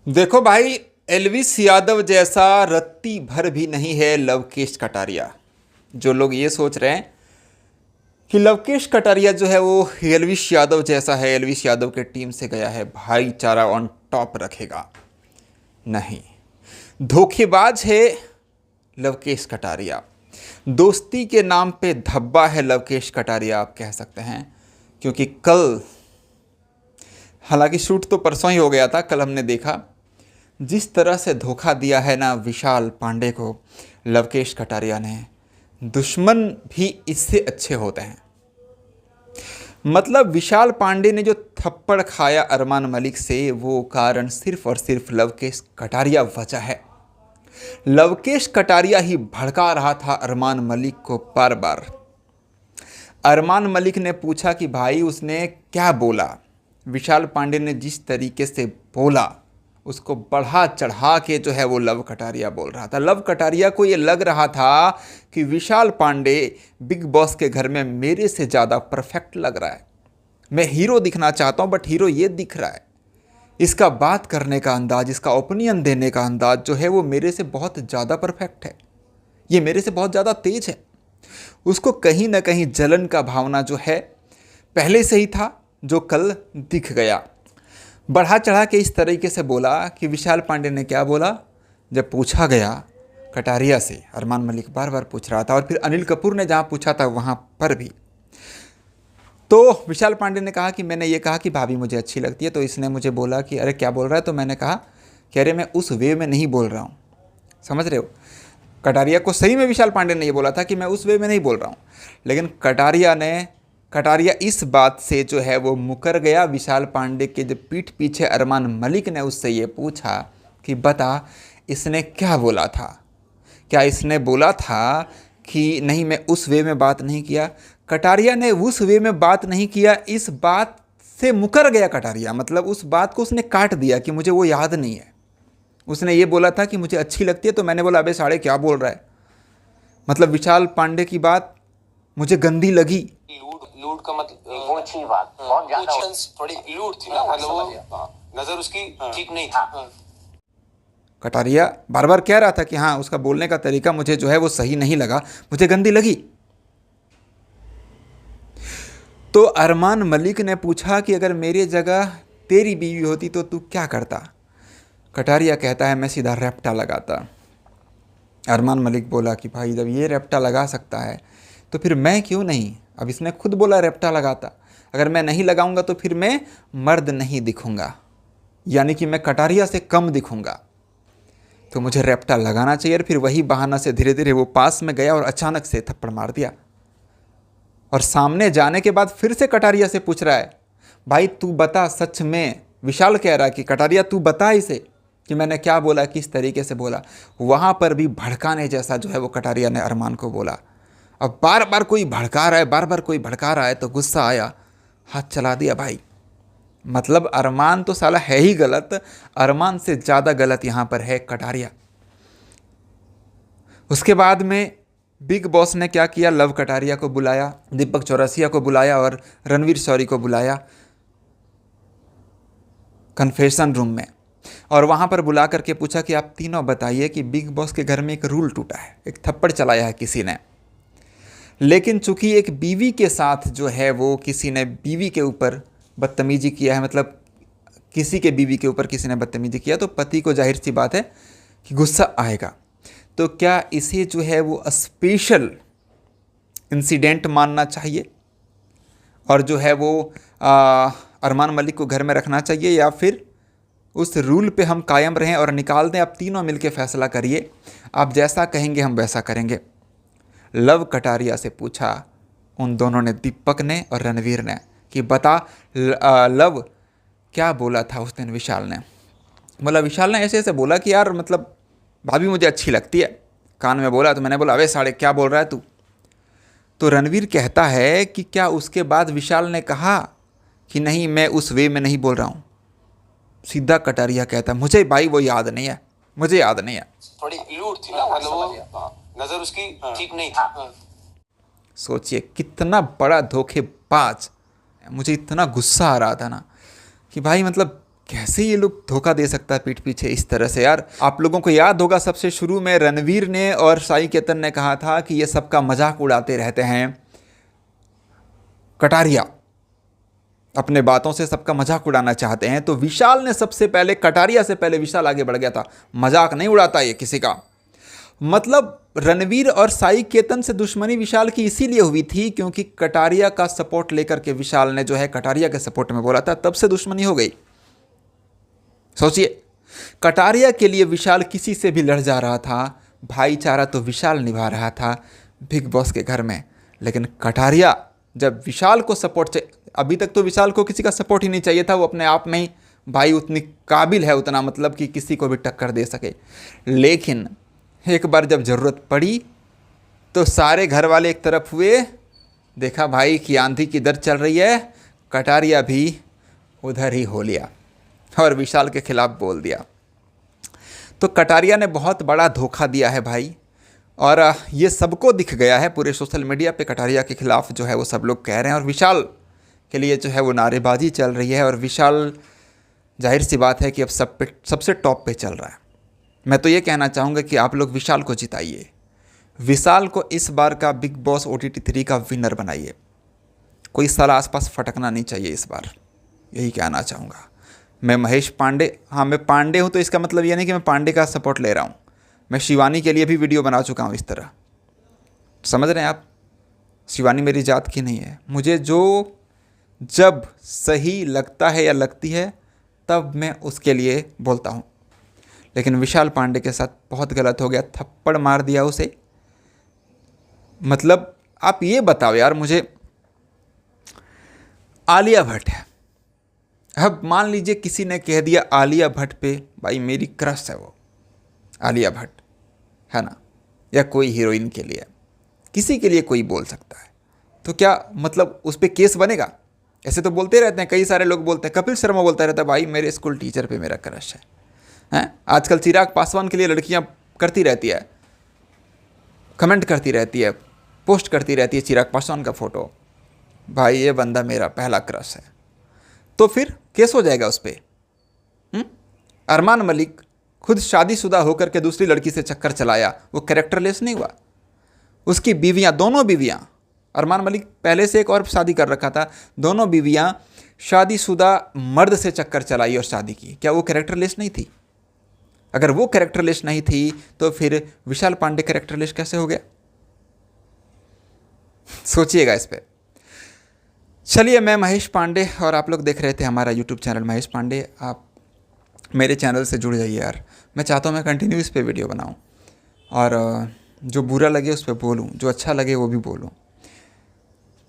देखो भाई, एलविस यादव जैसा रत्ती भर भी नहीं है लवकेश कटारिया। जो लोग ये सोच रहे हैं कि लवकेश कटारिया जो है वो एलविस यादव जैसा है, एलविस यादव के टीम से गया है, भाईचारा ऑन टॉप रखेगा, नहीं। धोखेबाज है लवकेश कटारिया। दोस्ती के नाम पे धब्बा है लवकेश कटारिया, आप कह सकते हैं। क्योंकि कल, हालांकि शूट तो परसों ही हो गया था, कल हमने देखा जिस तरह से धोखा दिया है ना विशाल पांडे को लवकेश कटारिया ने। दुश्मन भी इससे अच्छे होते हैं। मतलब विशाल पांडे ने जो थप्पड़ खाया अरमान मलिक से, वो कारण सिर्फ और सिर्फ लवकेश कटारिया वजह है। लवकेश कटारिया ही भड़का रहा था अरमान मलिक को बार बार। अरमान मलिक ने पूछा कि भाई उसने क्या बोला। विशाल पांडे ने जिस तरीके से बोला, उसको बढ़ा चढ़ा के जो है वो लव कटारिया बोल रहा था। लव कटारिया को ये लग रहा था कि विशाल पांडे बिग बॉस के घर में मेरे से ज़्यादा परफेक्ट लग रहा है। मैं हीरो दिखना चाहता हूँ बट हीरो ये दिख रहा है। इसका बात करने का अंदाज, इसका ओपिनियन देने का अंदाज जो है वो मेरे से बहुत ज़्यादा परफेक्ट है, ये मेरे से बहुत ज़्यादा तेज है। उसको कहीं ना कहीं जलन का भावना जो है पहले से ही था, जो कल दिख गया। बढ़ा चढ़ा के इस तरीके से बोला कि विशाल पांडे ने क्या बोला। जब पूछा गया कटारिया से, अरमान मलिक बार बार पूछ रहा था और फिर अनिल कपूर ने जहाँ पूछा था वहाँ पर भी, तो विशाल पांडे ने कहा कि मैंने ये कहा कि भाभी मुझे अच्छी लगती है। तो इसने मुझे बोला कि अरे क्या बोल रहा है। तो मैंने कहा कि अरे मैं उस वे में नहीं बोल रहा हूँ, समझ रहे हो। कटारिया को सही में विशाल पांडे ने ये बोला था कि मैं उस वे में नहीं बोल रहा हूँ, लेकिन कटारिया इस बात से जो है वो मुकर गया। विशाल पांडे के जब पीठ पीछे अरमान मलिक ने उससे ये पूछा कि बता इसने क्या बोला था, क्या इसने बोला था कि नहीं मैं उस वे में बात नहीं किया। कटारिया ने उस वे में बात नहीं किया, इस बात से मुकर गया कटारिया। मतलब उस बात को उसने काट दिया कि मुझे वो याद नहीं है। उसने ये बोला था कि मुझे अच्छी लगती है, तो मैंने बोला अबे साढ़े क्या बोल रहा है। मतलब विशाल पांडे की बात मुझे गंदी लगी। लूट का मतलब वो अच्छी बात बहुत ज्यादा थोड़ी लूट थी ना, मतलब वो नजर उसकी ठीक नहीं थी। कटारिया बार बार कह रहा था कि हाँ उसका बोलने का तरीका मुझे जो है वो सही नहीं लगा, मुझे गंदी लगी। तो अरमान मलिक ने पूछा कि अगर मेरी जगह तेरी बीवी होती तो तू क्या करता। कटारिया कहता है मैं सीधा रैप्टा लगाता। अरमान मलिक बोला कि भाई जब ये रैप्टा लगा सकता है तो फिर मैं क्यों नहीं। अब इसने खुद बोला रैप्टा लगाता, अगर मैं नहीं लगाऊंगा तो फिर मैं मर्द नहीं दिखूंगा, यानी कि मैं कटारिया से कम दिखूंगा, तो मुझे रैप्टा लगाना चाहिए। और फिर वही बहाना से धीरे धीरे वो पास में गया और अचानक से थप्पड़ मार दिया। और सामने जाने के बाद फिर से कटारिया से पूछ रहा है भाई तू बता सच में। विशाल कह रहा है कि कटारिया तू बता इसे कि मैंने क्या बोला, किस तरीके से बोला। वहाँ पर भी भड़काने जैसा जो है वो कटारिया ने अरमान को बोला। अब बार बार कोई भड़का रहा है, बार बार कोई भड़का रहा है, तो गुस्सा आया, हाथ चला दिया भाई। मतलब अरमान तो साला है ही गलत, अरमान से ज़्यादा गलत यहाँ पर है कटारिया। उसके बाद में बिग बॉस ने क्या किया, लव कटारिया को बुलाया, दीपक चौरसिया को बुलाया और रणवीर शौरी को बुलाया कन्फेशन रूम में। और वहाँ पर बुला करके पूछा कि आप तीनों बताइए कि बिग बॉस के घर में एक रूल टूटा है, एक थप्पड़ चलाया है किसी ने, लेकिन चूंकि एक बीवी के साथ जो है वो किसी ने बीवी के ऊपर बदतमीजी किया है, मतलब किसी के बीवी के ऊपर किसी ने बदतमीजी किया, तो पति को जाहिर सी बात है कि गुस्सा आएगा। तो क्या इसे जो है वो स्पेशल इंसिडेंट मानना चाहिए और जो है वो अरमान मलिक को घर में रखना चाहिए, या फिर उस रूल पे हम कायम रहें और निकाल दें। आप तीनों मिलके फैसला करिए, आप जैसा कहेंगे हम वैसा करेंगे। लव कटारिया से पूछा उन दोनों ने, दीपक ने और रणवीर ने, कि बता लव क्या बोला था उस दिन विशाल ने। बोला विशाल ने ऐसे ऐसे बोला कि यार मतलब भाभी मुझे अच्छी लगती है, कान में बोला। तो मैंने बोला अबे साढ़े क्या बोल रहा है तू। तो रणवीर कहता है कि क्या उसके बाद विशाल ने कहा कि नहीं मैं उस वे में नहीं बोल रहा हूँ। सीधा कटारिया कहता मुझे भाई वो याद नहीं है, मुझे याद नहीं है। थोड़ी लूट थी ना, मतलब वो नजर उसकी ठीक नहीं थी। सोचिए कितना बड़ा धोखेबाज। मुझे इतना गुस्सा आ रहा था ना कि भाई मतलब कैसे ये लोग धोखा दे सकता है पीठ पीछे इस तरह से यार। आप लोगों को याद होगा सबसे शुरू में रणवीर ने और साई केतन ने कहा था कि ये सबका मजाक उड़ाते रहते हैं, कटारिया अपने बातों से सबका मजाक उड़ाना चाहते हैं। तो विशाल ने सबसे पहले, कटारिया से पहले विशाल आगे बढ़ गया था, मजाक नहीं उड़ाता ये किसी का। मतलब रणवीर और साई केतन से दुश्मनी विशाल की इसीलिए हुई थी क्योंकि कटारिया का सपोर्ट लेकर के विशाल ने जो है कटारिया के सपोर्ट में बोला था, तब से दुश्मनी हो गई। सोचिए, कटारिया के लिए विशाल किसी से भी लड़ जा रहा था, भाईचारा तो विशाल निभा रहा था बिग बॉस के घर में। लेकिन कटारिया जब विशाल को सपोर्ट चाहिए, अभी तक तो विशाल को किसी का सपोर्ट ही नहीं चाहिए था, वो अपने आप में ही भाई उतनी काबिल है, उतना मतलब कि किसी को भी टक्कर दे सके। लेकिन एक बार जब ज़रूरत पड़ी तो सारे घर वाले एक तरफ हुए, देखा भाई कि आंधी किधर चल रही है, कटारिया भी उधर ही हो लिया और विशाल के खिलाफ बोल दिया। तो कटारिया ने बहुत बड़ा धोखा दिया है भाई, और ये सबको दिख गया है, पूरे सोशल मीडिया पे कटारिया के खिलाफ जो है वो सब लोग कह रहे हैं, और विशाल के लिए जो है वो नारेबाजी चल रही है। और विशाल जाहिर सी बात है कि अब सबसे टॉप पे चल रहा है। मैं तो ये कहना चाहूँगा कि आप लोग विशाल को जिताइए, विशाल को इस बार का बिग बॉस OTT 3 का विनर बनाइए। कोई साला आसपास फटकना नहीं चाहिए इस बार, यही कहना चाहूँगा। मैं महेश पांडे, हाँ मैं पांडे हूँ तो इसका मतलब ये नहीं कि मैं पांडे का सपोर्ट ले रहा हूँ, मैं शिवानी के लिए भी वीडियो बना चुका हूँ इस तरह, समझ रहे हैं आप। शिवानी मेरी जात की नहीं है, मुझे जो जब सही लगता है या लगती है तब मैं उसके लिए बोलता हूँ। लेकिन विशाल पांडे के साथ बहुत गलत हो गया, थप्पड़ मार दिया उसे। मतलब आप ये बताओ यार मुझे, आलिया भट्ट है, अब मान लीजिए किसी ने कह दिया आलिया भट्ट पे, भाई मेरी क्रश है वो आलिया भट्ट, है ना, या कोई हीरोइन के लिए, किसी के लिए कोई बोल सकता है, तो क्या मतलब उस पर केस बनेगा? ऐसे तो बोलते रहते हैं, कई सारे लोग बोलते हैं, कपिल शर्मा बोलता रहता है भाई मेरे स्कूल टीचर पे मेरा क्रश है, हैं? आजकल चिराग पासवान के लिए लड़कियां करती रहती है, कमेंट करती रहती है, पोस्ट करती रहती है चिराग पासवान का फ़ोटो, भाई ये बंदा मेरा पहला क्रश है, तो फिर केस हो जाएगा उस पर। अरमान मलिक खुद शादीशुदा होकर के दूसरी लड़की से चक्कर चलाया, वो कैरेक्टरलेस नहीं हुआ? उसकी बीवियां, दोनों बीवियां, अरमान मलिक पहले से एक और शादी कर रखा था, दोनों बीवियां शादीशुदा मर्द से चक्कर चलाई और शादी की, क्या वो कैरेक्टरलेस नहीं थी? अगर वो कैरेक्टरलेस नहीं थी तो फिर विशाल पांडे कैरेक्टरलेस कैसे हो गया? सोचिएगा इस पे। चलिए, मैं महेश पांडे और आप लोग देख रहे थे हमारा यूट्यूब चैनल महेश पांडे। आप मेरे चैनल से जुड़ जाइए यार, मैं चाहता हूँ मैं कंटिन्यू इस पे वीडियो बनाऊँ, और जो बुरा लगे उस पर बोलूँ, जो अच्छा लगे वो भी बोलूँ।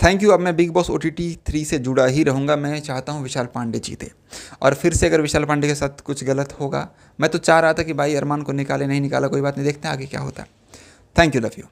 Thank you. अब मैं बिग बॉस OTT 3 से जुड़ा ही रहूँगा। मैं चाहता हूँ विशाल पांडे जीते, और फिर से अगर विशाल पांडे के साथ कुछ गलत होगा, मैं तो चाह रहा था कि भाई अरमान को निकाले, नहीं निकाला कोई बात नहीं, देखते हैं आगे क्या होता है। Thank you, love you.